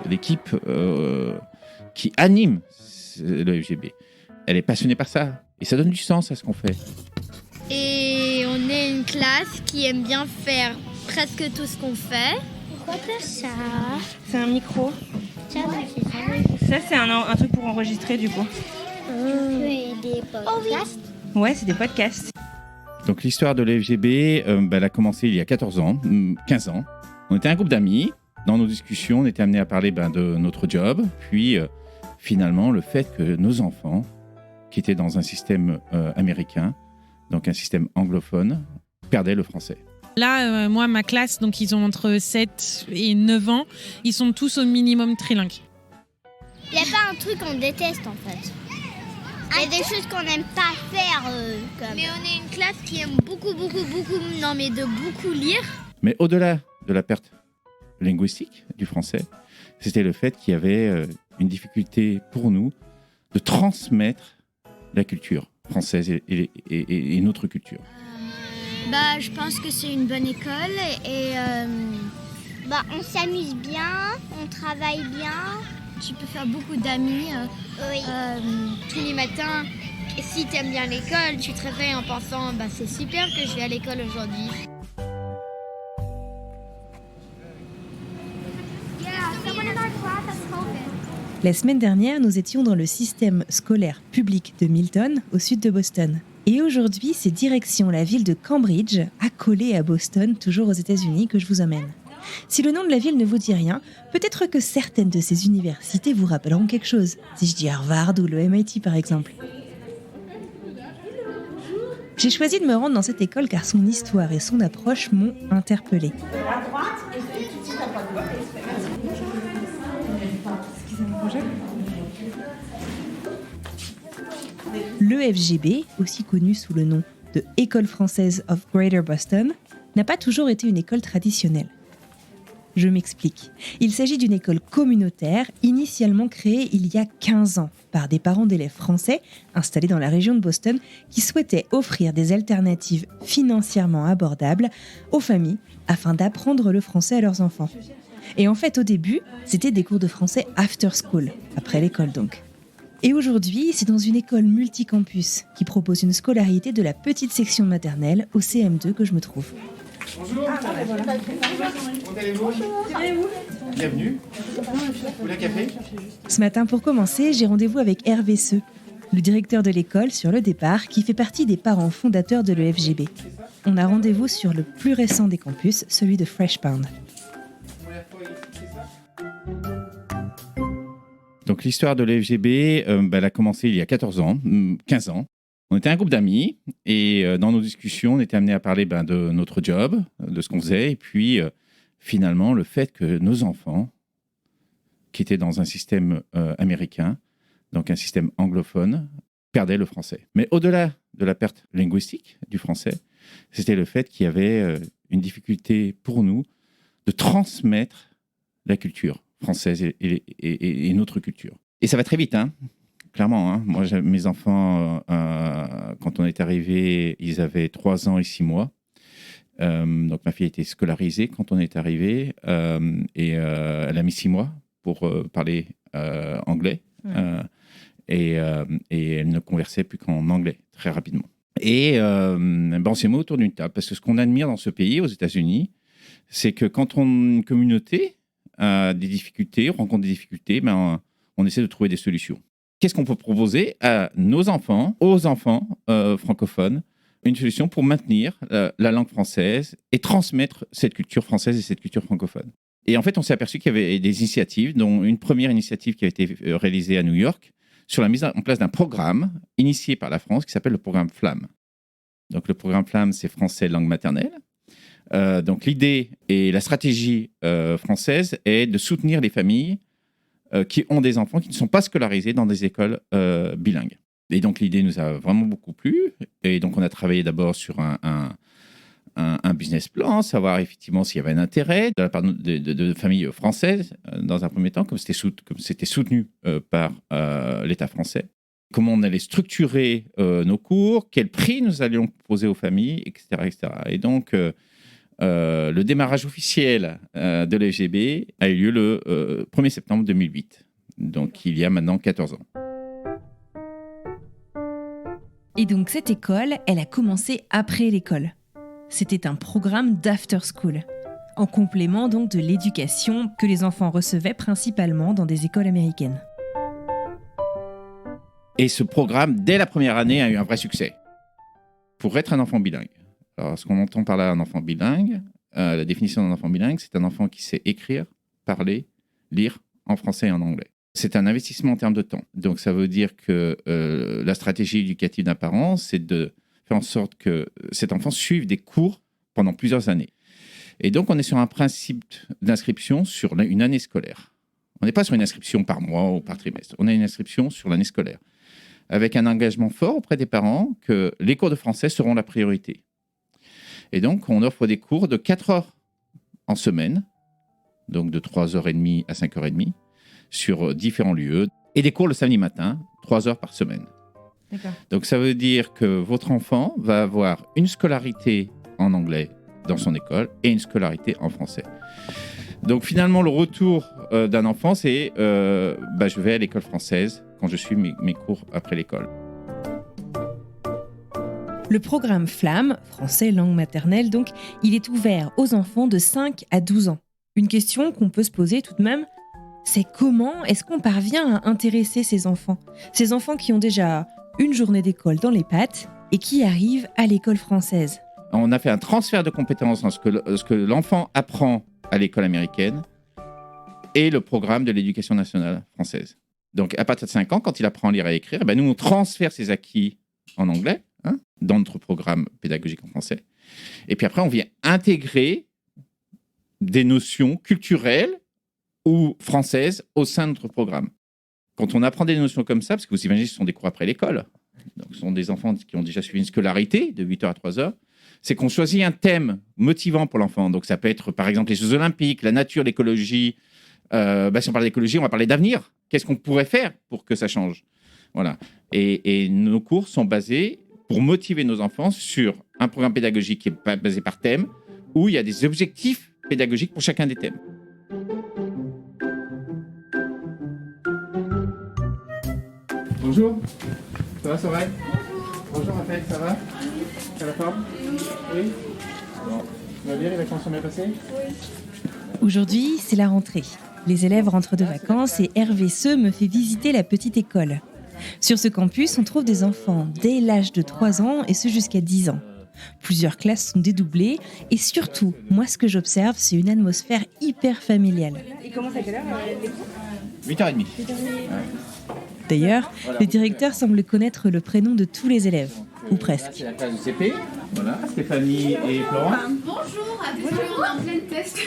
l'équipe qui anime le FGB, elle est passionnée par ça. Et ça donne du sens à ce qu'on fait. Et on est une classe qui aime bien faire presque tout ce qu'on fait. Pourquoi t'as ça? C'est un micro. Ça, c'est ça. Ça, c'est un truc pour enregistrer du coup. Et des podcasts. Ouais, c'est des podcasts. Donc l'histoire de l'FGB, elle a commencé il y a 14 ans, 15 ans. On était un groupe d'amis. Dans nos discussions, on était amenés à parler de notre job. Puis finalement, le fait que nos enfants, qui étaient dans un système américain, donc un système anglophone, perdaient le français. Là, moi, ma classe, donc ils ont entre 7 et 9 ans, ils sont tous au minimum trilingues. Il n'y a pas un truc qu'on déteste en fait. Il y a des choses qu'on n'aime pas faire. Mais on est une classe qui aime beaucoup lire. Mais au-delà de la perte linguistique du français, c'était le fait qu'il y avait une difficulté pour nous de transmettre la culture française et notre culture. Je pense que c'est une bonne école et on s'amuse bien, on travaille bien. tu peux faire beaucoup d'amis Oui. tous les matins. Et si tu aimes bien l'école, tu te réveilles en pensant c'est super que je vais à l'école aujourd'hui. La semaine dernière, nous étions dans le système scolaire public de Milton, au sud de Boston. Et aujourd'hui, c'est direction la ville de Cambridge, accolée à Boston, toujours aux États-Unis, que je vous emmène. Si le nom de la ville ne vous dit rien, peut-être que certaines de ces universités vous rappelleront quelque chose. Si je dis Harvard ou le MIT par exemple. J'ai choisi de me rendre dans cette école car son histoire et son approche m'ont interpellée. L'EFGB, aussi connu sous le nom de École française of Greater Boston, n'a pas toujours été une école traditionnelle. Je m'explique. Il s'agit d'une école communautaire initialement créée il y a 15 ans par des parents d'élèves français installés dans la région de Boston qui souhaitaient offrir des alternatives financièrement abordables aux familles afin d'apprendre le français à leurs enfants. Et en fait, au début, c'était des cours de français after school, après l'école donc. Et aujourd'hui, c'est dans une école multicampus qui propose une scolarité de la petite section maternelle au CM2 que je me trouve. Bonjour. Comment allez-vous ? Bienvenue. Vous voulez un café ? Ce matin, pour commencer, j'ai rendez-vous avec Hervé Seux, le directeur de l'école sur le départ, qui fait partie des parents fondateurs de l'EFGB. On a rendez-vous sur le plus récent des campus, celui de Freshpound. Donc l'histoire de l'FGB, elle a commencé il y a 14 ans, 15 ans. On était un groupe d'amis et dans nos discussions, on était amenés à parler de notre job, de ce qu'on faisait. Et puis finalement, le fait que nos enfants, qui étaient dans un système américain, donc un système anglophone, perdaient le français. Mais au-delà de la perte linguistique du français, c'était le fait qu'il y avait une difficulté pour nous de transmettre la culture française et notre culture. Et ça va très vite, clairement. Moi, mes enfants, quand on est arrivé, ils avaient 3 ans et 6 mois. Donc, ma fille était scolarisée quand on est arrivé. Et elle a mis 6 mois pour parler anglais. Et elle ne conversait plus qu'en anglais, très rapidement. Et on s'est mis autour d'une table. Parce que ce qu'on admire dans ce pays, aux États-Unis, c'est que quand une communauté a des difficultés, rencontre des difficultés, on essaie de trouver des solutions. Qu'est-ce qu'on peut proposer à nos enfants, aux enfants francophones, une solution pour maintenir la langue française et transmettre cette culture française et cette culture francophone. Et en fait, on s'est aperçu qu'il y avait des initiatives, dont une première initiative qui a été réalisée à New York, sur la mise en place d'un programme initié par la France qui s'appelle le programme FLAM. Donc le programme FLAM, c'est français langue maternelle. Donc l'idée et la stratégie française est de soutenir les familles qui ont des enfants qui ne sont pas scolarisés dans des écoles bilingues. Et donc l'idée nous a vraiment beaucoup plu. Et donc on a travaillé d'abord sur un business plan, savoir effectivement s'il y avait un intérêt de la part de familles françaises dans un premier temps, comme c'était soutenu par l'État français. Comment on allait structurer nos cours, quel prix nous allions proposer aux familles, etc. etc. Et donc, Le démarrage officiel de l'FGB a eu lieu le 1er septembre 2008, donc il y a maintenant 14 ans. Et donc cette école, elle a commencé après l'école. C'était un programme d'after school, en complément donc de l'éducation que les enfants recevaient principalement dans des écoles américaines. Et ce programme, dès la première année, a eu un vrai succès. Pour être un enfant bilingue. Alors, ce qu'on entend par là, un enfant bilingue, la définition d'un enfant bilingue, c'est un enfant qui sait écrire, parler, lire en français et en anglais. C'est un investissement en termes de temps. Donc, ça veut dire que la stratégie éducative d'un parent, c'est de faire en sorte que cet enfant suive des cours pendant plusieurs années. Et donc, on est sur un principe d'inscription sur une année scolaire. On n'est pas sur une inscription par mois ou par trimestre. On a une inscription sur l'année scolaire, avec un engagement fort auprès des parents que les cours de français seront la priorité. Et donc, on offre des cours de 4 heures en semaine, donc de 3h30 à 5h30, sur différents lieux, et des cours le samedi matin, 3 heures par semaine. D'accord. Donc, ça veut dire que votre enfant va avoir une scolarité en anglais dans son école et une scolarité en français. Donc, finalement, le retour d'un enfant, c'est je vais à l'école française quand je suis mes cours après l'école. Le programme FLAM, français langue maternelle donc, il est ouvert aux enfants de 5 à 12 ans. Une question qu'on peut se poser tout de même, c'est comment est-ce qu'on parvient à intéresser ces enfants qui ont déjà une journée d'école dans les pattes et qui arrivent à l'école française. On a fait un transfert de compétences dans ce que l'enfant apprend à l'école américaine et le programme de l'éducation nationale française. Donc, à partir de 5 ans, quand il apprend à lire et à écrire, nous, on transfère ses acquis en anglais dans notre programme pédagogique en français. Et puis après, on vient intégrer des notions culturelles ou françaises au sein de notre programme. Quand on apprend des notions comme ça, parce que vous imaginez, ce sont des cours après l'école, donc ce sont des enfants qui ont déjà suivi une scolarité de 8h à 3h, c'est qu'on choisit un thème motivant pour l'enfant. Donc ça peut être, par exemple, les Jeux Olympiques, la nature, l'écologie. Si on parle d'écologie, on va parler d'avenir. Qu'est-ce qu'on pourrait faire pour que ça change ? Voilà. Et nos cours sont basés pour motiver nos enfants sur un programme pédagogique qui est basé par thème, où il y a des objectifs pédagogiques pour chacun des thèmes. Bonjour, ça va Soraya ? Bonjour Raphaël, ça va ? Ça va forme ? Oui ? Bon, tu vas bien, les vacances sont bien passées ? Oui. Aujourd'hui, c'est la rentrée. Les élèves rentrent de vacances et Hervé Seux me fait visiter la petite école. Sur ce campus, on trouve des enfants dès l'âge de 3 ans et ce jusqu'à 10 ans. Plusieurs classes sont dédoublées et surtout, moi ce que j'observe, c'est une atmosphère hyper familiale. Il commence à quelle heure 8h30. D'ailleurs, le directeur semble connaître le prénom de tous les élèves, ou presque. C'est la classe de CP. Voilà, Stéphanie et Florent. Bonjour, on est en pleine test.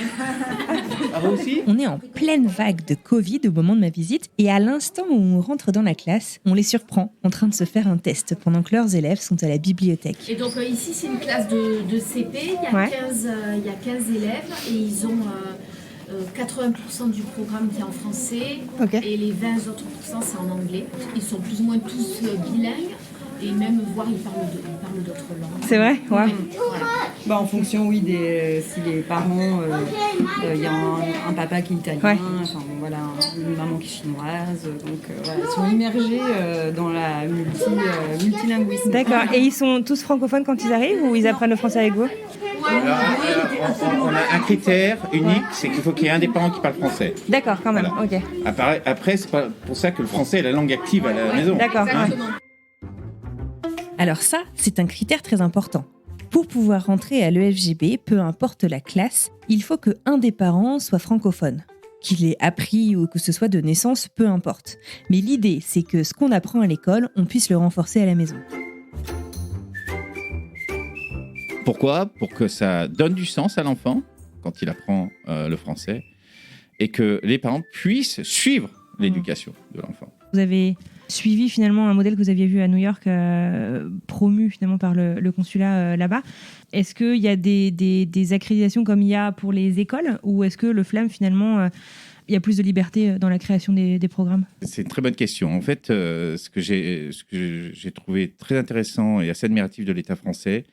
Ah, vous aussi ? On est en pleine vague de Covid au moment de ma visite et à l'instant où on rentre dans la classe, on les surprend en train de se faire un test pendant que leurs élèves sont à la bibliothèque. Et donc ici c'est une classe de CP, il y a 15 élèves et ils ont 80% du programme qui est en français et les 20 autres pourcents c'est en anglais. Ils sont plus ou moins tous bilingues. Et même voir, ils parlent d'autres langues. C'est vrai ? Ouais. Voilà. En fonction, oui, si les parents, il y a un papa qui est italien, une maman qui est chinoise. Donc, ils sont immergés dans la multilinguisme. D'accord. Et ils sont tous francophones quand ils arrivent ou ils apprennent le français avec vous ? On a un critère unique, c'est qu'il faut qu'il y ait un des parents qui parle français. D'accord, quand même. Voilà. Ok. Après, c'est pas pour ça que le français est la langue active à la maison. D'accord. Alors ça, c'est un critère très important. Pour pouvoir rentrer à l'EFGB, peu importe la classe, il faut qu'un des parents soit francophone. Qu'il ait appris ou que ce soit de naissance, peu importe. Mais l'idée, c'est que ce qu'on apprend à l'école, on puisse le renforcer à la maison. Pourquoi ? Pour que ça donne du sens à l'enfant quand il apprend le français et que les parents puissent suivre l'éducation de l'enfant. Vous avez suivi finalement un modèle que vous aviez vu à New York, promu finalement par le consulat là-bas. Est-ce qu'il y a des accréditations comme il y a pour les écoles ou est-ce que le FLAM finalement, il y a plus de liberté dans la création des programmes ? C'est une très bonne question. En fait, ce que j'ai trouvé très intéressant et assez admiratif de l'État français,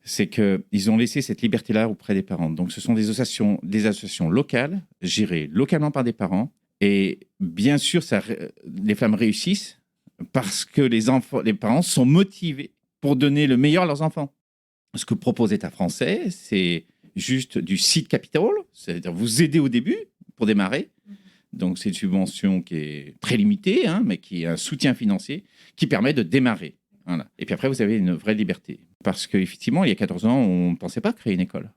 c'est qu'ils ont laissé cette liberté-là auprès des parents. Donc, ce sont des associations locales, gérées localement par des parents. Et bien sûr, les flammes réussissent parce que les parents sont motivés pour donner le meilleur à leurs enfants. Ce que propose l'État français, c'est juste du seed capital, c'est-à-dire vous aider au début pour démarrer. Donc, c'est une subvention qui est très limitée, mais qui est un soutien financier qui permet de démarrer. Voilà. Et puis après, vous avez une vraie liberté. Parce qu'effectivement, il y a 14 ans, on ne pensait pas créer une école.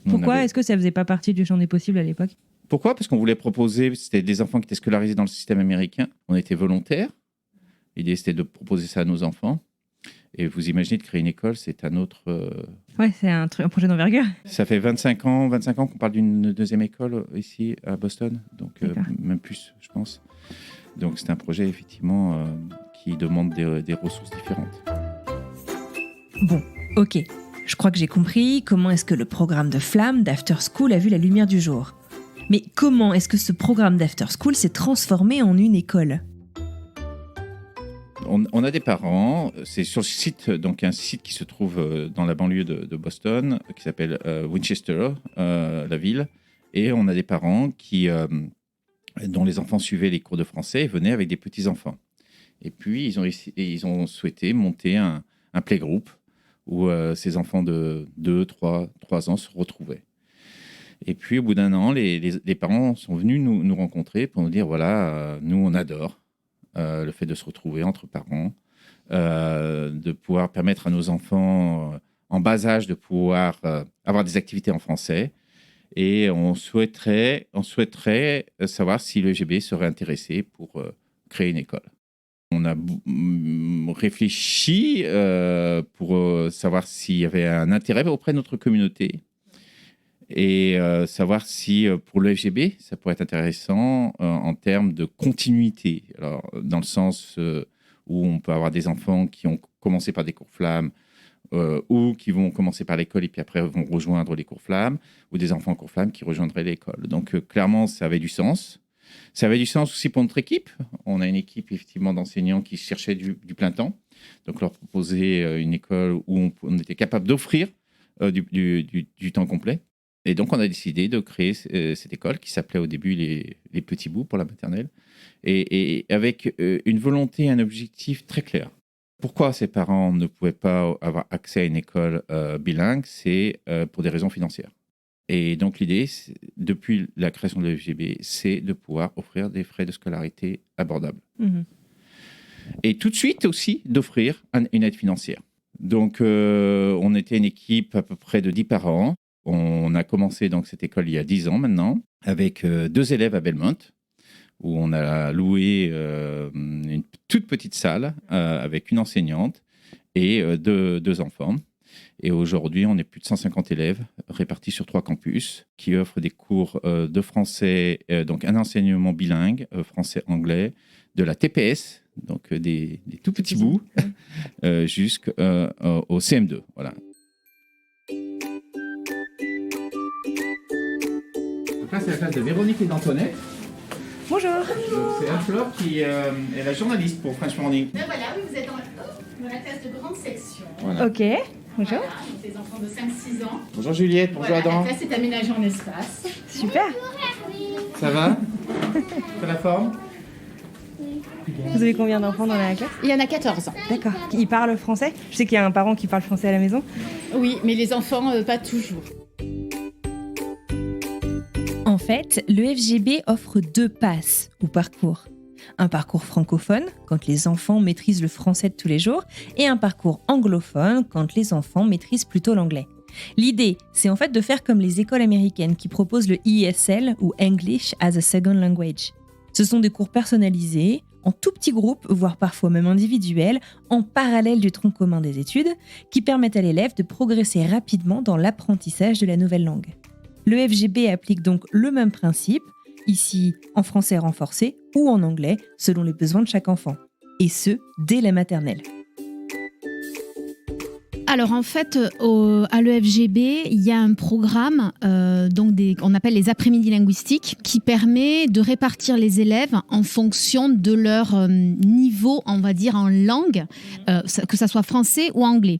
Pourquoi est-ce que ça ne faisait pas partie du champ des possibles à l'époque ? Pourquoi ? Parce qu'on voulait proposer, c'était des enfants qui étaient scolarisés dans le système américain. On était volontaires. L'idée, c'était de proposer ça à nos enfants. Et vous imaginez de créer une école, c'est un autre... Ouais, c'est un projet d'envergure. Ça fait 25 ans qu'on parle d'une deuxième école ici à Boston, donc même plus, je pense. Donc c'est un projet effectivement qui demande des ressources différentes. Bon, ok. Je crois que j'ai compris comment est-ce que le programme de Flamme d'After School a vu la lumière du jour. Mais comment est-ce que ce programme d'After School s'est transformé en une école ? On a des parents, c'est sur le site, donc un site qui se trouve dans la banlieue de Boston, qui s'appelle Winchester, la ville, et on a des parents dont les enfants suivaient les cours de français et venaient avec des petits-enfants. Et puis, ils ont souhaité monter un playgroup où ces enfants de 2-3 ans se retrouvaient. Et puis, au bout d'un an, les parents sont venus nous rencontrer pour nous dire, voilà, nous, on adore le fait de se retrouver entre parents, de pouvoir permettre à nos enfants en bas âge de pouvoir avoir des activités en français. Et on souhaiterait savoir si le FGB serait intéressé pour créer une école. On a réfléchi pour savoir s'il y avait un intérêt auprès de notre communauté et savoir si pour le FGB, ça pourrait être intéressant en termes de continuité. Alors, dans le sens où on peut avoir des enfants qui ont commencé par des cours flammes ou qui vont commencer par l'école et puis après vont rejoindre les cours flammes, ou des enfants en cours flammes qui rejoindraient l'école. Donc, clairement, ça avait du sens. Ça avait du sens aussi pour notre équipe. On a une équipe, effectivement, d'enseignants qui cherchaient du plein temps. Donc, leur proposer une école où on était capable d'offrir du temps complet. Et donc, on a décidé de créer cette école qui s'appelait au début les Petits Bouts pour la maternelle, et avec une volonté, un objectif très clair. Pourquoi ces parents ne pouvaient pas avoir accès à une école bilingue ? C'est pour des raisons financières. Et donc, l'idée, depuis la création de l'FGB, c'est de pouvoir offrir des frais de scolarité abordables. Mmh. Et tout de suite aussi, d'offrir une aide financière. Donc, on était une équipe à peu près de 10 parents. On a commencé donc cette école il y a 10 ans maintenant, avec 2 élèves à Belmont, où on a loué une toute petite salle avec une enseignante et 2 enfants. Et aujourd'hui, on est plus de 150 élèves répartis sur 3 campus qui offrent des cours de français, donc un enseignement bilingue, français-anglais, de la TPS, donc des tout petits bouts, jusqu'au CM2. Voilà. Donc là, c'est la classe de Véronique et d'Antoinette. Bonjour. C'est Anne-Fleur qui est la journaliste pour French Morning. Ben voilà, vous êtes dans la classe de grande section. Voilà. Ok, bonjour. Voilà, donc des enfants de 5-6 ans. Bonjour Juliette, bonjour voilà, Adam. La classe est aménagée en espace. Super. Ça va ? T'as la forme ? Vous avez combien d'enfants dans la classe ? Il y en a 14 ans. D'accord. Ils parlent français ? Je sais qu'il y a un parent qui parle français à la maison. Oui, mais les enfants, pas toujours. En fait, le FGB offre 2 passes ou parcours. Un parcours francophone, quand les enfants maîtrisent le français de tous les jours, et un parcours anglophone, quand les enfants maîtrisent plutôt l'anglais. L'idée, c'est en fait de faire comme les écoles américaines qui proposent le ESL ou English as a Second Language. Ce sont des cours personnalisés, en tout petits groupes, voire parfois même individuels, en parallèle du tronc commun des études, qui permettent à l'élève de progresser rapidement dans l'apprentissage de la nouvelle langue. Le FGB applique donc le même principe, ici en français renforcé ou en anglais, selon les besoins de chaque enfant. Et ce, dès la maternelle. Alors en fait, à l'EFGB, il y a un programme qu'on appelle les après-midi linguistiques qui permet de répartir les élèves en fonction de leur niveau, on va dire, en langue, que ça soit français ou anglais.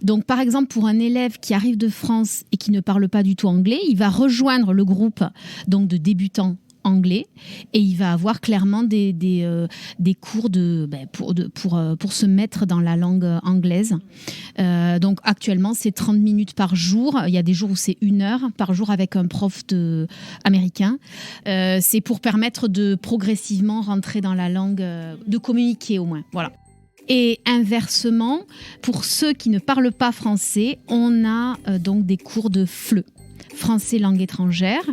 Donc par exemple, pour un élève qui arrive de France et qui ne parle pas du tout anglais, il va rejoindre le groupe donc, de débutants anglais et il va avoir clairement des cours pour se mettre dans la langue anglaise. Donc actuellement c'est 30 minutes par jour, il y a des jours où c'est 1 heure par jour avec un prof américain. C'est pour permettre de progressivement rentrer dans la langue, de communiquer au moins, voilà. Et inversement, pour ceux qui ne parlent pas français, on a donc des cours de FLE, français langue étrangère.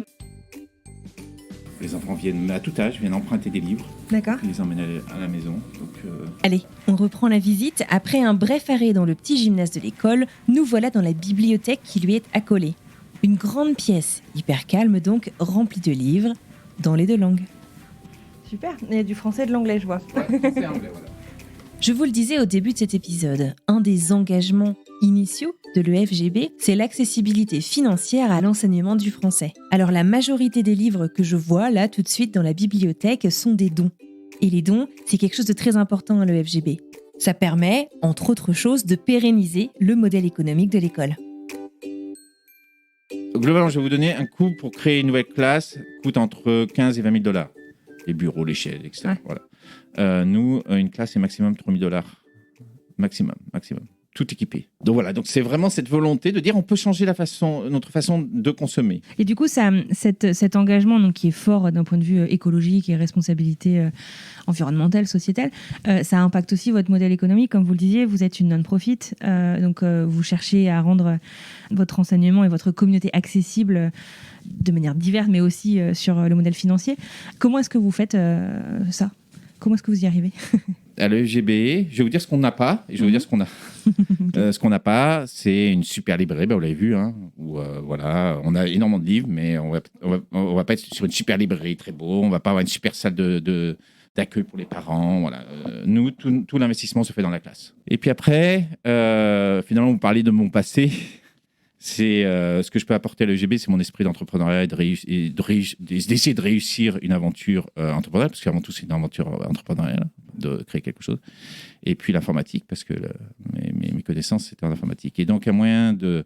Les enfants viennent à tout âge, viennent emprunter des livres. D'accord. Ils les emmènent à la maison. Donc, Allez, on reprend la visite. Après un bref arrêt dans le petit gymnase de l'école, nous voilà dans la bibliothèque qui lui est accolée. Une grande pièce, hyper calme donc, remplie de livres, dans les 2 langues. Super, il y a du français et de l'anglais, je vois. ouais, français et anglais, voilà. Je vous le disais au début de cet épisode, un des engagements initiaux de l'EFGB, c'est l'accessibilité financière à l'enseignement du français. Alors la majorité des livres que je vois là tout de suite dans la bibliothèque sont des dons. Et les dons, c'est quelque chose de très important à l'EFGB. Ça permet, entre autres choses, de pérenniser le modèle économique de l'école. Globalement, je vais vous donner un coût pour créer une nouvelle classe, coûte entre 15 et 20 000 $. Les bureaux, les chaises, etc. Ouais. Voilà. Nous, une classe, c'est maximum 3 000 $. Maximum. Tout équipé. Donc voilà, donc c'est vraiment cette volonté de dire on peut changer notre façon de consommer. Et du coup, cet engagement donc, qui est fort d'un point de vue écologique et responsabilité environnementale, sociétale, ça impacte aussi votre modèle économique. Comme vous le disiez, vous êtes une non-profit, donc vous cherchez à rendre votre enseignement et votre communauté accessible de manière diverse, mais aussi sur le modèle financier. Comment est-ce que vous faites ça ? Comment est-ce que vous y arrivez ? À l'EFGB, je vais vous dire ce qu'on n'a pas et je vais vous dire ce qu'on a. Ce qu'on n'a pas, c'est une super librairie, vous l'avez vu, hein, où voilà, on a énormément de livres, mais on va pas être sur une super librairie très beau, on va pas avoir une super salle d'accueil pour les parents. Voilà. Nous, tout l'investissement se fait dans la classe. Et puis après, finalement, vous parlez de mon passé. C'est ce que je peux apporter à l'EFGB, c'est mon esprit d'entrepreneuriat et d'essayer de réussir une aventure entrepreneuriale, parce qu'avant tout, c'est une aventure entrepreneuriale, de créer quelque chose. Et puis l'informatique, parce que mes connaissances, c'était en informatique. Et donc, un moyen de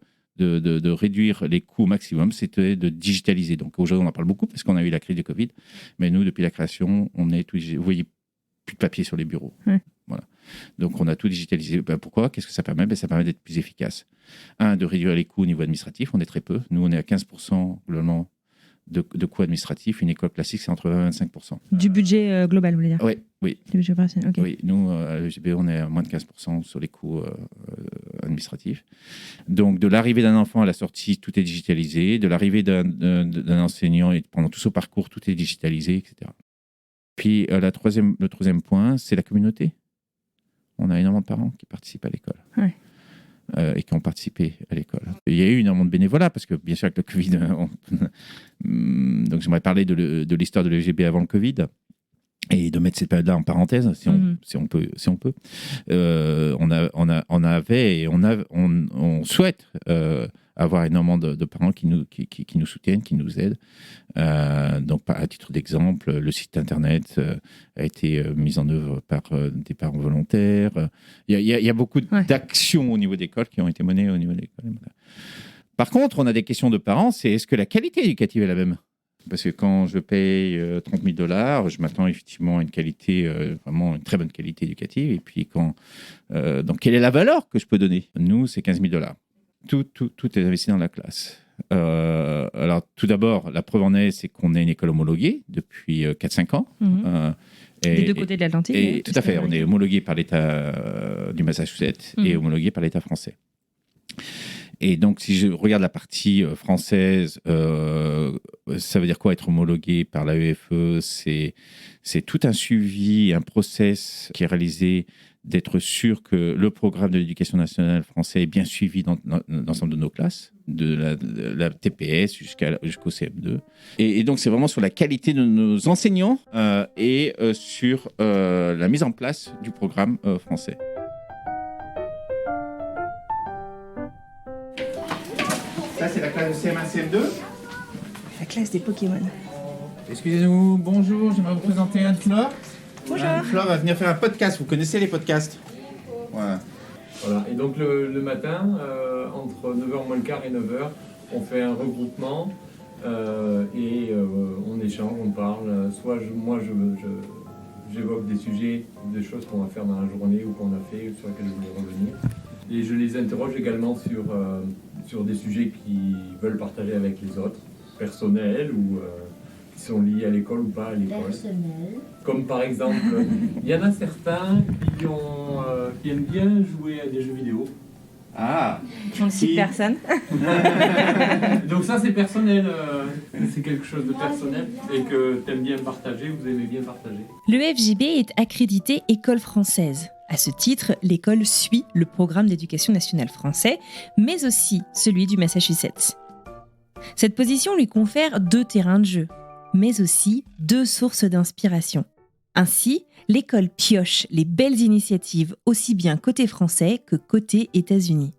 réduire les coûts au maximum, c'était de digitaliser. Donc, aujourd'hui, on en parle beaucoup, parce qu'on a eu la crise du Covid. Mais nous, depuis la création, vous voyez, plus de papier sur les bureaux. Voilà. Donc, on a tout digitalisé. Pourquoi ? Qu'est-ce que ça permet ? Ça permet d'être plus efficace. De réduire les coûts au niveau administratif. On est très peu. Nous, on est à 15% globalement de coûts administratifs. Une école classique, c'est entre 20 et 25%. Du budget global, vous voulez dire ? Oui. Du budget opérationnel, ok. Oui, nous, à l'EFGB, on est à moins de 15% sur les coûts administratifs. Donc, de l'arrivée d'un enfant à la sortie, tout est digitalisé. De l'arrivée d'un enseignant et pendant tout son parcours, tout est digitalisé, etc. Puis, le troisième point, c'est la communauté. On a énormément de parents qui participent à l'école. Ouais. Et qui ont participé à l'école. Il y a eu énormément de bénévolat, parce que bien sûr, avec le Covid, donc j'aimerais parler de l'histoire de l'EFGB avant le Covid, et de mettre cette période-là en parenthèse, si on peut. On avait et on souhaite avoir énormément de parents qui nous soutiennent, qui nous aident. Donc, à titre d'exemple, le site internet a été mis en œuvre par des parents volontaires. Il y a beaucoup d'actions au niveau des écoles qui ont été menées au niveau des écoles. Par contre, on a des questions de parents, c'est est-ce que la qualité éducative est la même ? Parce que quand je paye 30 000 $, je m'attends effectivement à une qualité, vraiment une très bonne qualité éducative. Et puis, donc, quelle est la valeur que je peux donner ? Nous, c'est 15 000 $. Tout est investi dans la classe. Alors, tout d'abord, la preuve en est, c'est qu'on est une école homologuée depuis 4-5 ans. Des deux côtés de l'Atlantique. Tout à fait. On est homologué par l'État du Massachusetts et homologué par l'État français. Et donc, si je regarde la partie française, ça veut dire quoi être homologué par l'AEFE ? C'est tout un suivi, un process qui est réalisé d'être sûr que le programme de l'éducation nationale français est bien suivi dans l'ensemble de nos classes, de la TPS jusqu'au CM2. Et donc, c'est vraiment sur la qualité de nos enseignants et sur la mise en place du programme français. Ça, c'est la classe de CM1, CM2. La classe des Pokémon. Excusez-nous, bonjour, j'aimerais vous présenter Anne-Flore. Bonjour. Anne-Flore va venir faire un podcast, vous connaissez les podcasts? Voilà, et donc le matin, entre 9h moins le quart et 9h, on fait un regroupement et on échange, on parle. Soit j'évoque des sujets, des choses qu'on va faire dans la journée ou qu'on a fait, sur lesquelles je voulais revenir. Et je les interroge également sur des sujets qu'ils veulent partager avec les autres, personnels ou qui sont liés à l'école ou pas à l'école. Personnel. Comme par exemple, il y en a certains qui aiment bien jouer à des jeux vidéo. Ah, 36 personnes. Donc ça c'est personnel, c'est quelque chose de personnel et que tu aimes bien partager, vous aimez bien partager. Le FJB est accrédité école française. À ce titre, l'école suit le programme d'éducation nationale français, mais aussi celui du Massachusetts. Cette position lui confère 2 terrains de jeu, mais aussi 2 sources d'inspiration. Ainsi, l'école pioche les belles initiatives aussi bien côté français que côté États-Unis.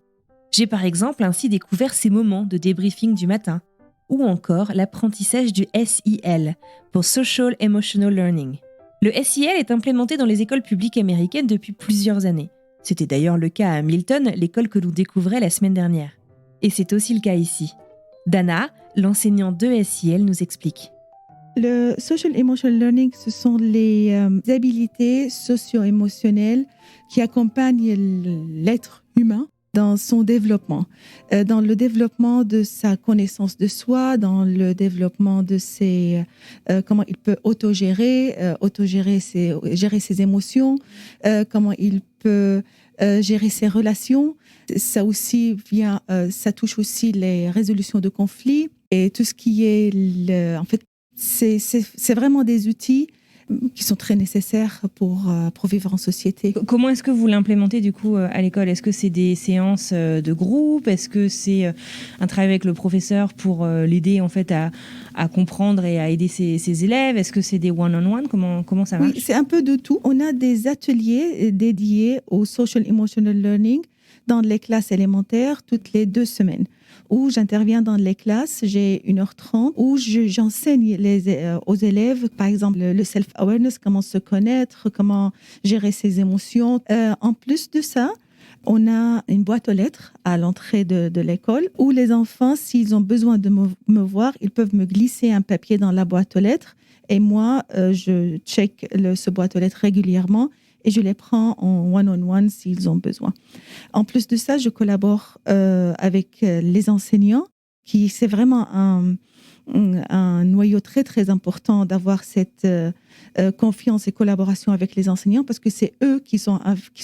J'ai par exemple ainsi découvert ces moments de débriefing du matin, ou encore l'apprentissage du SEL, pour Social Emotional Learning. Le SEL est implémenté dans les écoles publiques américaines depuis plusieurs années. C'était d'ailleurs le cas à Milton, l'école que l'on découvrait la semaine dernière. Et c'est aussi le cas ici. Dana, l'enseignante de SEL, nous explique. Le Social Emotional Learning, ce sont les habilités socio-émotionnelles qui accompagnent l'être humain dans son développement, dans le développement de sa connaissance de soi, dans le développement de comment il peut gérer ses émotions, comment il peut gérer ses relations. Ça touche aussi les résolutions de conflits et tout ce qui est c'est vraiment des outils qui sont très nécessaires pour vivre en société. Comment est-ce que vous l'implémentez du coup à l'école? Est-ce que c'est des séances de groupe? Est-ce que c'est un travail avec le professeur pour l'aider en fait à comprendre et à aider ses élèves? Est-ce que c'est des one-on-one? Comment ça marche? Oui, c'est un peu de tout. On a des ateliers dédiés au Social Emotional Learning dans les classes élémentaires toutes les 2 semaines. Où j'interviens dans les classes, j'ai 1h30, où j'enseigne aux élèves, par exemple, le self-awareness, comment se connaître, comment gérer ses émotions. En plus de ça, on a une boîte aux lettres à l'entrée de l'école où les enfants, s'ils ont besoin de me voir, ils peuvent me glisser un papier dans la boîte aux lettres et moi, je check ce boîte aux lettres régulièrement et je les prends en one-on-one s'ils ont besoin. En plus de ça, je collabore avec les enseignants, c'est vraiment un noyau très, très important d'avoir cette confiance et collaboration avec les enseignants parce que c'est eux qui sont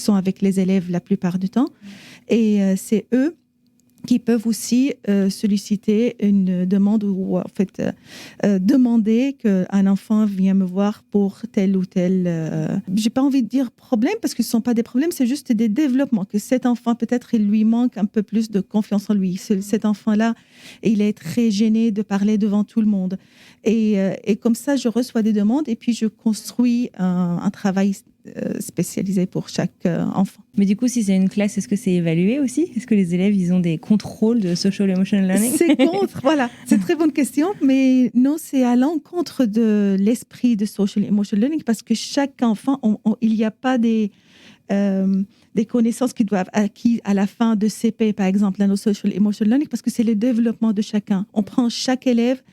avec les élèves la plupart du temps. Et c'est eux qui peuvent aussi solliciter une demande ou en fait demander qu'un enfant vienne me voir pour tel ou tel... j'ai pas envie de dire problème parce que ce sont pas des problèmes, c'est juste des développements. Que cet enfant, peut-être, il lui manque un peu plus de confiance en lui. Cet enfant-là, il est très gêné de parler devant tout le monde. Et comme ça, je reçois des demandes et puis je construis un travail spécialisé pour chaque enfant. Mais du coup, si c'est une classe, est-ce que c'est évalué aussi? Est-ce que les élèves, ils ont des contrôles de social emotional learning? Voilà, c'est une très bonne question, mais non, c'est à l'encontre de l'esprit de social emotional learning parce que chaque enfant, il n'y a pas des connaissances qui doivent être acquises à la fin de CP, par exemple, dans le social emotional learning, parce que c'est le développement de chacun. On prend chaque élève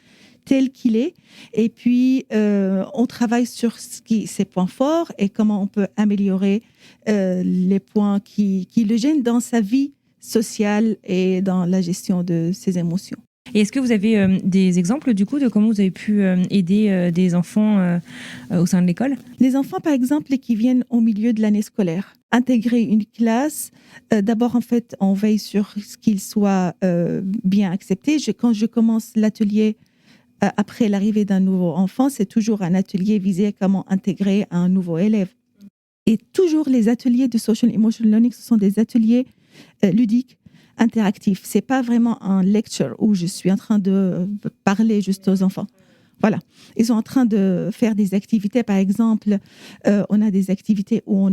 tel qu'il est. Et puis, on travaille sur ses points forts et comment on peut améliorer les points qui le gênent dans sa vie sociale et dans la gestion de ses émotions. Et est-ce que vous avez des exemples du coup de comment vous avez pu aider des enfants au sein de l'école? Les enfants, par exemple, qui viennent au milieu de l'année scolaire, intégrer une classe, d'abord, en fait, on veille sur ce qu'ils soient bien acceptés. Quand je commence l'atelier après l'arrivée d'un nouveau enfant, c'est toujours un atelier visé à comment intégrer un nouveau élève. Et toujours les ateliers de Social Emotional Learning, ce sont des ateliers ludiques, interactifs. C'est pas vraiment un lecture où je suis en train de parler juste aux enfants. Voilà. Ils sont en train de faire des activités. Par exemple, on a des activités où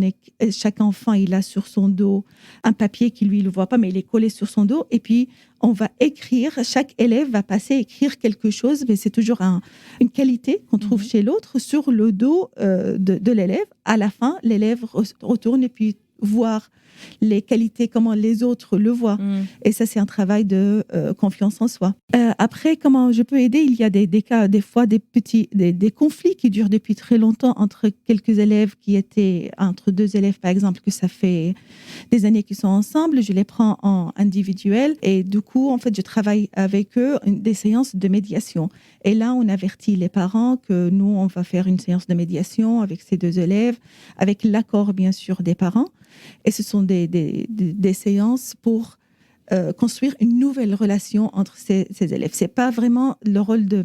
chaque enfant, il a sur son dos un papier qui, lui, il ne le voit pas, mais il est collé sur son dos. Et puis, on va écrire, chaque élève va passer à écrire quelque chose, mais c'est toujours une qualité qu'on trouve chez l'autre sur le dos de l'élève. À la fin, l'élève retourne et puis voir les qualités, comment les autres le voient. Et ça, c'est un travail de confiance en soi. Après, comment je peux aider? Il y a des cas, des fois, des conflits qui durent depuis très longtemps entre quelques élèves qui étaient, entre deux élèves, par exemple, que ça fait des années qu'ils sont ensemble. Je les prends en individuel et du coup, en fait, je travaille avec eux des séances de médiation. Et là, on avertit les parents que nous, on va faire une séance de médiation avec ces deux élèves, avec l'accord, bien sûr, des parents. Et ce sont des séances pour construire une nouvelle relation entre ces élèves. Ce n'est pas vraiment le rôle de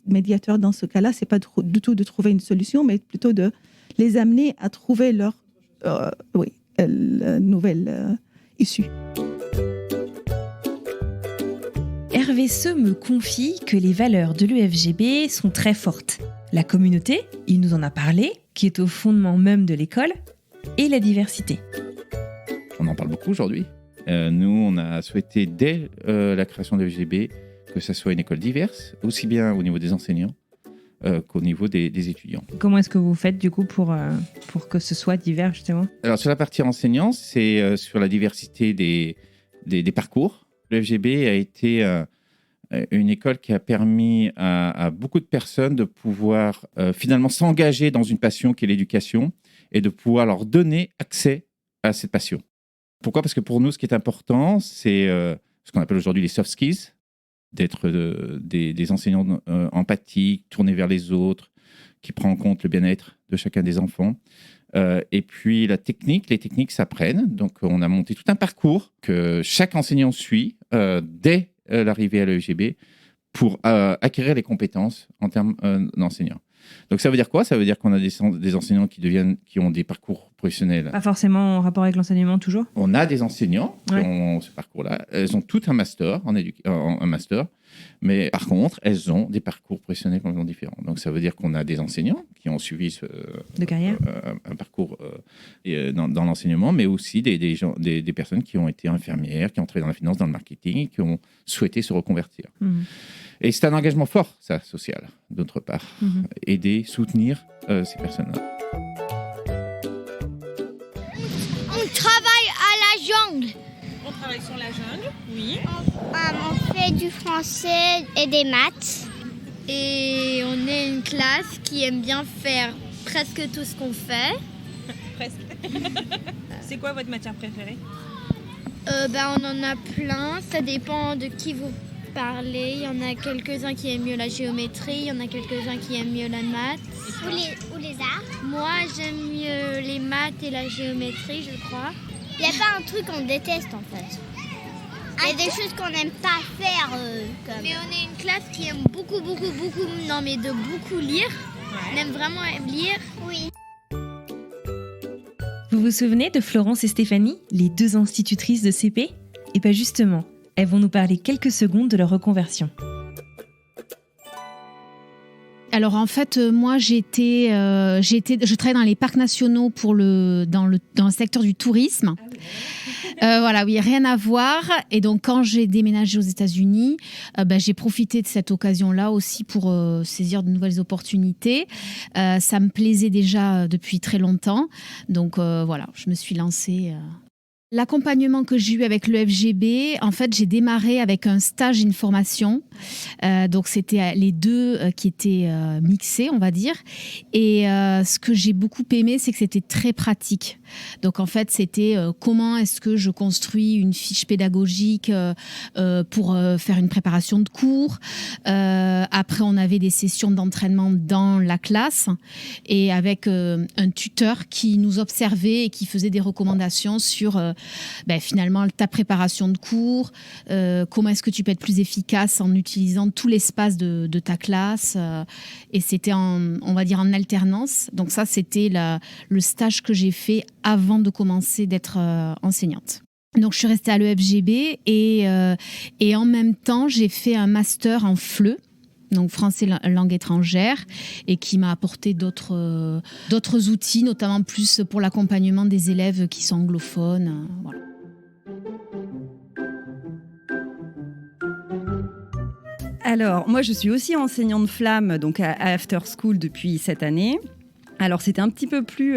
médiateur dans ce cas-là, ce n'est pas du tout de trouver une solution, mais plutôt de les amener à trouver leur nouvelle issue. Hervé Seux me confie que les valeurs de l'UFGB sont très fortes. La communauté, il nous en a parlé, qui est au fondement même de l'école, et la diversité. On en parle beaucoup aujourd'hui. Nous, on a souhaité, dès la création de l'UFGB, que ça soit une école diverse, aussi bien au niveau des enseignants qu'au niveau des étudiants. Comment est-ce que vous faites, du coup, pour que ce soit divers, justement? Alors, sur la partie enseignants, c'est sur la diversité des parcours. L'UFGB a été une école qui a permis à beaucoup de personnes de pouvoir finalement s'engager dans une passion qui est l'éducation et de pouvoir leur donner accès à cette passion. Pourquoi ? Parce que pour nous, ce qui est important, c'est ce qu'on appelle aujourd'hui les soft skills, d'être des enseignants empathiques, tournés vers les autres, qui prennent en compte le bien-être de chacun des enfants. Et puis les techniques s'apprennent. Donc, on a monté tout un parcours que chaque enseignant suit dès l'arrivée à l'UFGB pour acquérir les compétences en termes d'enseignants. Donc, ça veut dire quoi ? Ça veut dire qu'on a des enseignants qui ont des parcours professionnels. Pas forcément en rapport avec l'enseignement, toujours ? On a des enseignants qui ont ce parcours-là. Elles ont tout un master, un master, mais par contre, elles ont des parcours professionnels complètement différents. Donc, ça veut dire qu'on a des enseignants qui ont suivi de carrière. Un parcours dans l'enseignement, mais aussi des personnes qui ont été infirmières, qui ont travaillé dans la finance, dans le marketing, qui ont souhaité se reconvertir. Et c'est un engagement fort, ça, social, d'autre part. Aider, soutenir ces personnes-là. On travaille à la jungle. On travaille sur la jungle, oui. On fait du français et des maths. Et on est une classe qui aime bien faire presque tout ce qu'on fait. Presque. C'est quoi votre matière préférée ? On en a plein, ça dépend de qui vous parlez. Il y en a quelques-uns qui aiment mieux la géométrie, il y en a quelques-uns qui aiment mieux la maths. Ou les arts. Moi, j'aime mieux les maths et la géométrie, je crois. Il n'y a pas un truc qu'on déteste, en fait. Il y a des choses qu'on n'aime pas faire. Mais on est une classe qui aime beaucoup lire. Ouais. On aime vraiment lire. Oui. Vous vous souvenez de Florence et Stéphanie, les deux institutrices de CP ? Et bien justement, elles vont nous parler quelques secondes de leur reconversion. Alors en fait, moi je travaille dans les parcs nationaux dans le secteur du tourisme. Oui, rien à voir. Et donc quand j'ai déménagé aux États-Unis, j'ai profité de cette occasion-là aussi pour saisir de nouvelles opportunités. Ça me plaisait déjà depuis très longtemps. Donc je me suis lancée. L'accompagnement que j'ai eu avec l'UFGB, en fait, j'ai démarré avec un stage et une formation. Donc, c'était les deux qui étaient mixés, on va dire. Et ce que j'ai beaucoup aimé, c'est que c'était très pratique. Donc, en fait, c'était comment est-ce que je construis une fiche pédagogique pour faire une préparation de cours. Après, on avait des sessions d'entraînement dans la classe et avec un tuteur qui nous observait et qui faisait des recommandations sur finalement ta préparation de cours, comment est-ce que tu peux être plus efficace en utilisant tout l'espace de ta classe. Et c'était on va dire en alternance. Donc ça, c'était le stage que j'ai fait avant de commencer d'être enseignante. Donc, je suis restée à l'UFGB et en même temps, j'ai fait un master en FLE. donc français langue étrangère, et qui m'a apporté d'autres outils, notamment plus pour l'accompagnement des élèves qui sont anglophones. Voilà. Alors, moi, je suis aussi enseignante flamme donc à After School depuis cette année. Alors, c'était un petit peu plus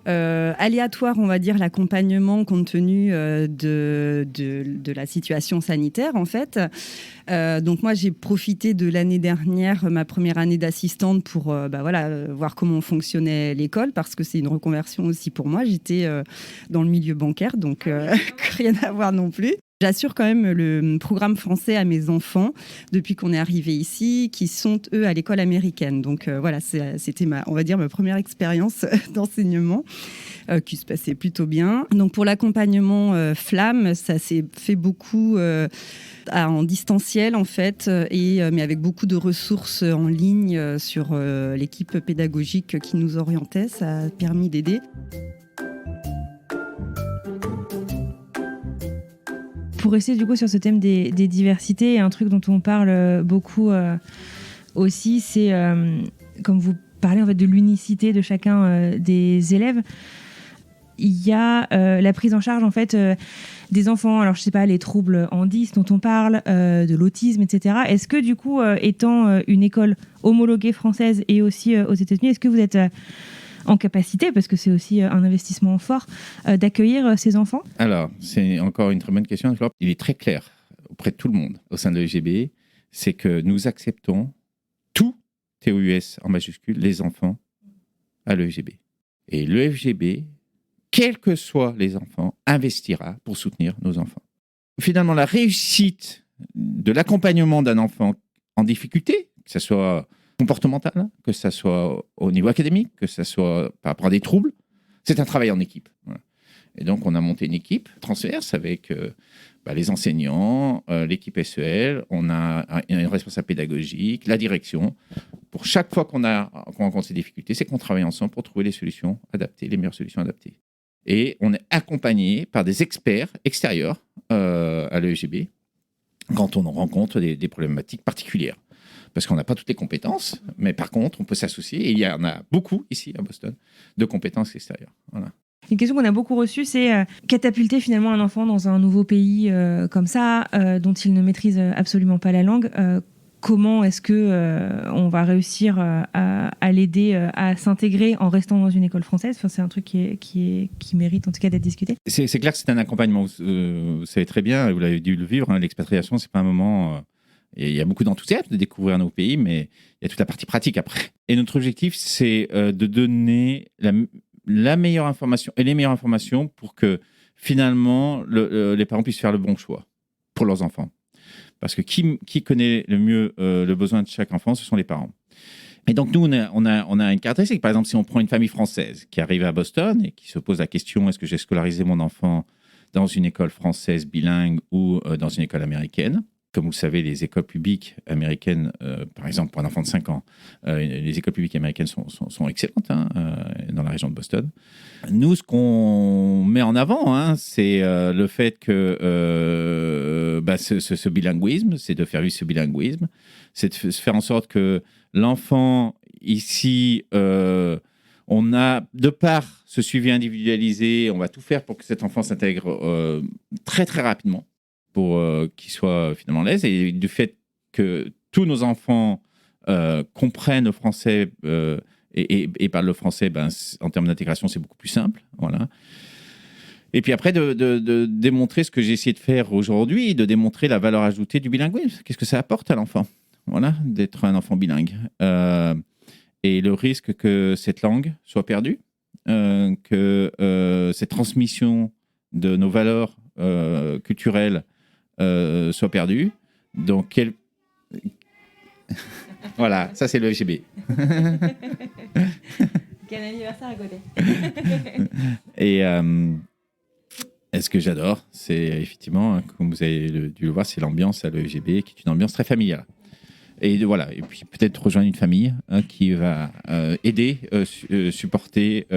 aléatoire, on va dire, l'accompagnement compte tenu de la situation sanitaire, en fait. Donc, moi, j'ai profité de l'année dernière, ma première année d'assistante, pour voir comment fonctionnait l'école, parce que c'est une reconversion aussi pour moi. J'étais dans le milieu bancaire, donc rien à voir non plus. J'assure quand même le programme français à mes enfants depuis qu'on est arrivé ici, qui sont, eux, à l'école américaine. Donc voilà, c'était ma première expérience d'enseignement qui se passait plutôt bien. Donc pour l'accompagnement flamme, ça s'est fait beaucoup en distanciel en fait, mais avec beaucoup de ressources en ligne sur l'équipe pédagogique qui nous orientait. Ça a permis d'aider. Pour rester du coup sur ce thème des diversités, un truc dont on parle beaucoup aussi, c'est comme vous parlez en fait de l'unicité de chacun des élèves. Il y a la prise en charge en fait des enfants. Alors je sais pas, les troubles en 10 dont on parle, de l'autisme, etc. Est-ce que du coup, étant une école homologuée française et aussi aux États-Unis, est-ce que vous êtes en capacité, parce que c'est aussi un investissement fort, d'accueillir ces enfants? Alors, c'est encore une très bonne question. Il est très clair auprès de tout le monde au sein de l'EFGB, c'est que nous acceptons tout TOUS en majuscule, les enfants à l'EFGB. Et l'EFGB, quels que soient les enfants, investira pour soutenir nos enfants. Finalement, la réussite de l'accompagnement d'un enfant en difficulté, que ce soit comportemental, que ce soit au niveau académique, que ce soit par rapport à des troubles, c'est un travail en équipe. Voilà. Et donc, on a monté une équipe transverse avec les enseignants, l'équipe SEL, on a une responsable pédagogique, la direction. Pour chaque fois qu'on rencontre ces difficultés, c'est qu'on travaille ensemble pour trouver les solutions adaptées, les meilleures solutions adaptées. Et on est accompagné par des experts extérieurs à l'EFGB quand on rencontre des problématiques particulières. Parce qu'on n'a pas toutes les compétences, mais par contre, on peut s'associer. Et il y en a beaucoup ici à Boston de compétences extérieures. Voilà. Une question qu'on a beaucoup reçue, c'est catapulter finalement un enfant dans un nouveau pays comme ça, dont il ne maîtrise absolument pas la langue. Comment est-ce qu'on va réussir à l'aider à s'intégrer en restant dans une école française? Enfin, c'est un truc qui mérite en tout cas d'être discuté. C'est clair que c'est un accompagnement. Vous savez très bien, vous l'avez dû le vivre, hein, l'expatriation, c'est pas un moment... Il y a beaucoup d'enthousiasme de découvrir nos pays, mais il y a toute la partie pratique après. Et notre objectif, c'est de donner la meilleure information et les meilleures informations pour que finalement les parents puissent faire le bon choix pour leurs enfants. Parce que qui connaît le mieux le besoin de chaque enfant, ce sont les parents. Et donc nous, on a une caractéristique. Par exemple, si on prend une famille française qui arrive à Boston et qui se pose la question, est-ce que j'ai scolarisé mon enfant dans une école française bilingue ou dans une école américaine? Comme vous le savez, les écoles publiques américaines, par exemple, pour un enfant de 5 ans, les écoles publiques américaines sont excellentes dans la région de Boston. Nous, ce qu'on met en avant, c'est le fait que ce bilinguisme, c'est de faire vivre ce bilinguisme, c'est de faire en sorte que l'enfant, ici, on a, de par ce suivi individualisé, on va tout faire pour que cet enfant s'intègre très, très rapidement, pour qu'ils soient finalement à l'aise. Et du fait que tous nos enfants comprennent le français et parlent le français, en termes d'intégration, c'est beaucoup plus simple. Voilà. Et puis après, de démontrer ce que j'ai essayé de faire aujourd'hui, de démontrer la valeur ajoutée du bilinguisme. Qu'est-ce que ça apporte à l'enfant, voilà, d'être un enfant bilingue. Et le risque que cette langue soit perdue, que cette transmission de nos valeurs culturelles soit perdue. Donc, voilà, ça c'est le FGB. Quel anniversaire à côté. Et ce que j'adore, c'est effectivement, comme vous avez dû le voir, c'est l'ambiance à l'EFGB, qui est une ambiance très familiale. Et voilà, et puis peut-être rejoindre une famille qui va aider, supporter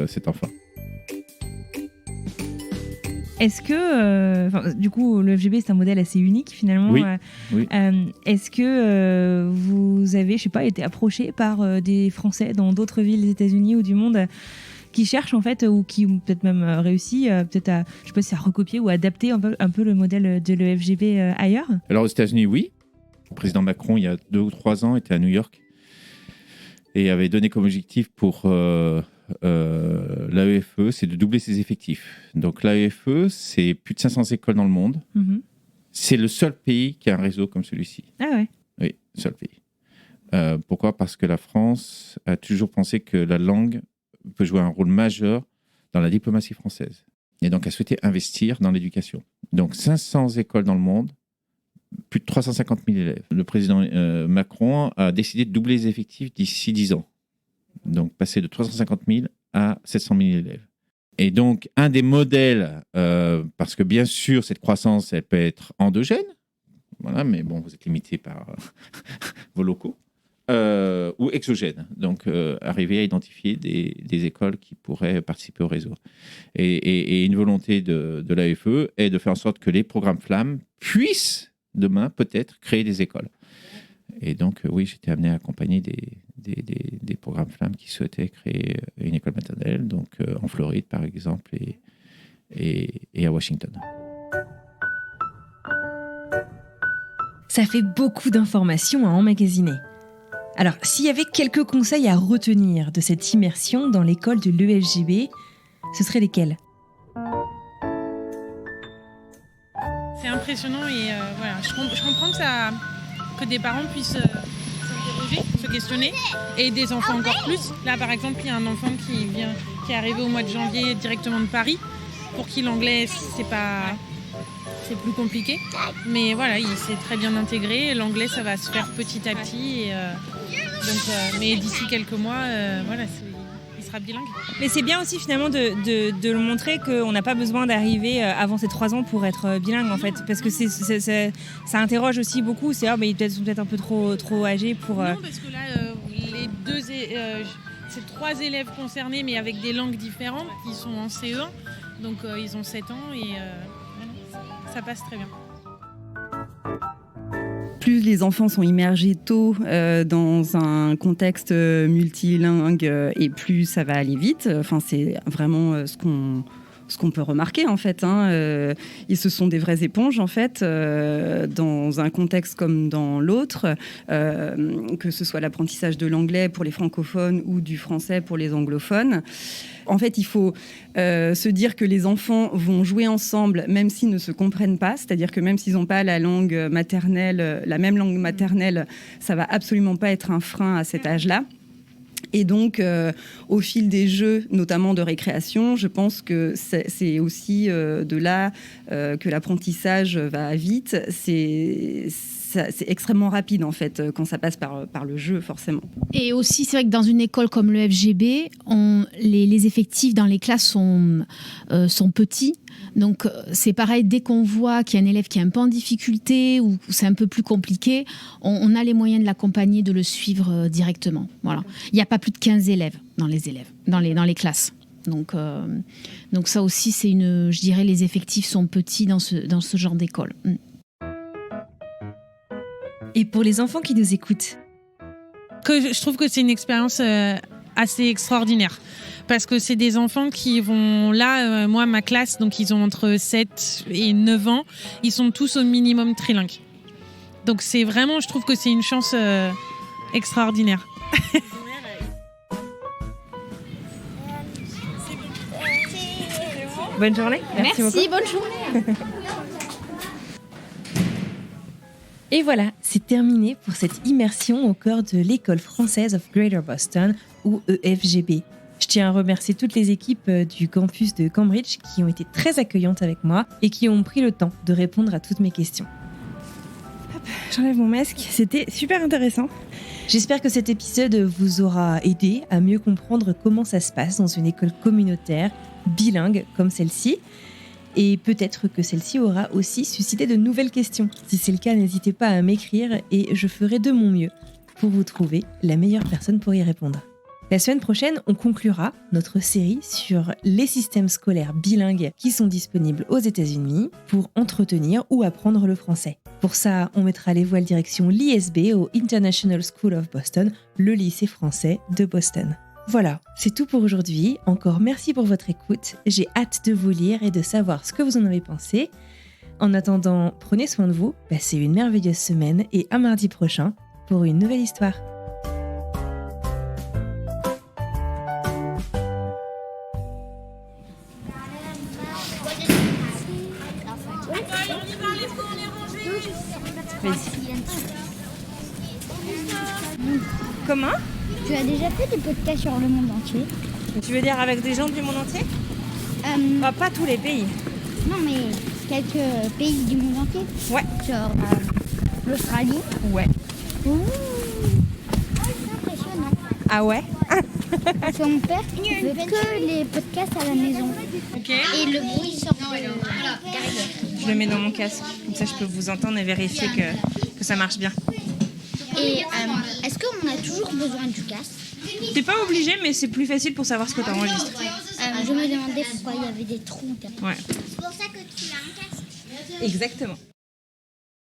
cet enfant. Est-ce que, du coup, le FGB, c'est un modèle assez unique finalement. Oui. Oui. Est-ce que vous avez, je sais pas, été approché par des Français dans d'autres villes des États-Unis ou du monde qui cherchent en fait, ou qui ont peut-être même réussi, peut-être à, je sais pas si à recopier ou adapter un peu le modèle de l'EFGB ailleurs? Alors aux États-Unis, oui. Le président Macron, il y a 2 ou 3 ans, était à New York et avait donné comme objectif pour l'AEFE, c'est de doubler ses effectifs. Donc l'AEFE, c'est plus de 500 écoles dans le monde. Mm-hmm. C'est le seul pays qui a un réseau comme celui-ci. Ah ouais. Oui, seul pays. Pourquoi ? Parce que la France a toujours pensé que la langue peut jouer un rôle majeur dans la diplomatie française. Et donc a souhaité investir dans l'éducation. Donc 500 écoles dans le monde, plus de 350 000 élèves. Le président Macron a décidé de doubler les effectifs d'ici 10 ans. Donc, passer de 350 000 à 700 000 élèves. Et donc, un des modèles, parce que bien sûr, cette croissance, elle peut être endogène, voilà, mais bon, vous êtes limité par vos locaux, ou exogène. Donc, arriver à identifier des écoles qui pourraient participer au réseau. Et une volonté de l'AEFE est de faire en sorte que les programmes FLAM puissent, demain, peut-être, créer des écoles. Et donc, oui, j'étais amené à accompagner des programmes FLAM qui souhaitaient créer une école maternelle, donc en Floride, par exemple, et à Washington. Ça fait beaucoup d'informations à emmagasiner. Alors, s'il y avait quelques conseils à retenir de cette immersion dans l'école de l'EFGB, ce seraient lesquels ? C'est impressionnant et voilà, je comprends que des parents puissent s'interroger, se questionner, et des enfants encore plus. Là, par exemple, il y a un enfant qui est arrivé au mois de janvier directement de Paris, pour qui l'anglais, c'est plus compliqué. Mais voilà, il s'est très bien intégré. L'anglais, ça va se faire petit à petit. Mais d'ici quelques mois, voilà, il sera bilingue. Mais c'est bien aussi finalement de le montrer qu'on n'a pas besoin d'arriver avant ses 3 ans pour être bilingue en fait, parce que ça interroge aussi beaucoup. C'est ils sont peut-être un peu trop âgés pour. Non, parce que là, c'est 3 élèves concernés, mais avec des langues différentes, qui sont en CE1, donc ils ont 7 ans et ça passe très bien. Plus les enfants sont immergés tôt dans un contexte multilingue et plus ça va aller vite. Enfin, c'est vraiment ce qu'on peut remarquer en fait. Et ce sont des vraies éponges en fait, dans un contexte comme dans l'autre, que ce soit l'apprentissage de l'anglais pour les francophones ou du français pour les anglophones. En fait, il faut se dire que les enfants vont jouer ensemble même s'ils ne se comprennent pas, c'est-à-dire que même s'ils n'ont pas la langue maternelle, la même langue maternelle, ça va absolument pas être un frein à cet âge-là. Et donc, au fil des jeux, notamment de récréation, je pense que c'est aussi de là que l'apprentissage va vite. C'est extrêmement rapide, en fait, quand ça passe par le jeu, forcément. Et aussi, c'est vrai que dans une école comme le FGB, les effectifs dans les classes sont petits. Donc, c'est pareil, dès qu'on voit qu'il y a un élève qui est un peu en difficulté ou c'est un peu plus compliqué, on a les moyens de l'accompagner, de le suivre directement. Voilà. Il n'y a pas plus de 15 élèves dans les classes. Donc ça aussi, je dirais, les effectifs sont petits dans ce genre d'école. Et pour les enfants qui nous écoutent ? Je trouve que c'est une expérience assez extraordinaire. Parce que c'est des enfants qui vont... Là, moi, ma classe, donc ils ont entre 7 et 9 ans. Ils sont tous au minimum trilingues. Donc c'est vraiment... Je trouve que c'est une chance extraordinaire. Bonne journée. Merci bonne journée. Et voilà, c'est terminé pour cette immersion au cœur de l'École française of Greater Boston, ou EFGB. Je tiens à remercier toutes les équipes du campus de Cambridge qui ont été très accueillantes avec moi et qui ont pris le temps de répondre à toutes mes questions. Hop, j'enlève mon masque, c'était super intéressant. J'espère que cet épisode vous aura aidé à mieux comprendre comment ça se passe dans une école communautaire, bilingue comme celle-ci. Et peut-être que celle-ci aura aussi suscité de nouvelles questions. Si c'est le cas, n'hésitez pas à m'écrire et je ferai de mon mieux pour vous trouver la meilleure personne pour y répondre. La semaine prochaine, on conclura notre série sur les systèmes scolaires bilingues qui sont disponibles aux États-Unis pour entretenir ou apprendre le français. Pour ça, on mettra les voiles direction l'ISB au International School of Boston, le lycée français de Boston. Voilà, c'est tout pour aujourd'hui. Encore merci pour votre écoute. J'ai hâte de vous lire et de savoir ce que vous en avez pensé. En attendant, prenez soin de vous, passez une merveilleuse semaine et à mardi prochain pour une nouvelle histoire. Comment? Tu as déjà fait des podcasts sur le monde entier? Tu veux dire avec des gens du monde entier? Pas tous les pays. Non, mais quelques pays du monde entier. Ouais. Genre l'Australie. Ouais. Ouh. C'est impressionnant. Ah ouais? Parce que mon père il fait que les podcasts à la maison. Ok. Et le bruit sort derrière. Je le mets dans mon casque, comme ça je peux vous entendre et vérifier que ça marche bien. Et est-ce qu'on a toujours besoin du casque? T'es pas obligé, mais c'est plus facile pour savoir ce que t'enregistres. Je me demandais pourquoi il y avait des trous. Ouais. C'est pour ça que tu as un casque. Exactement.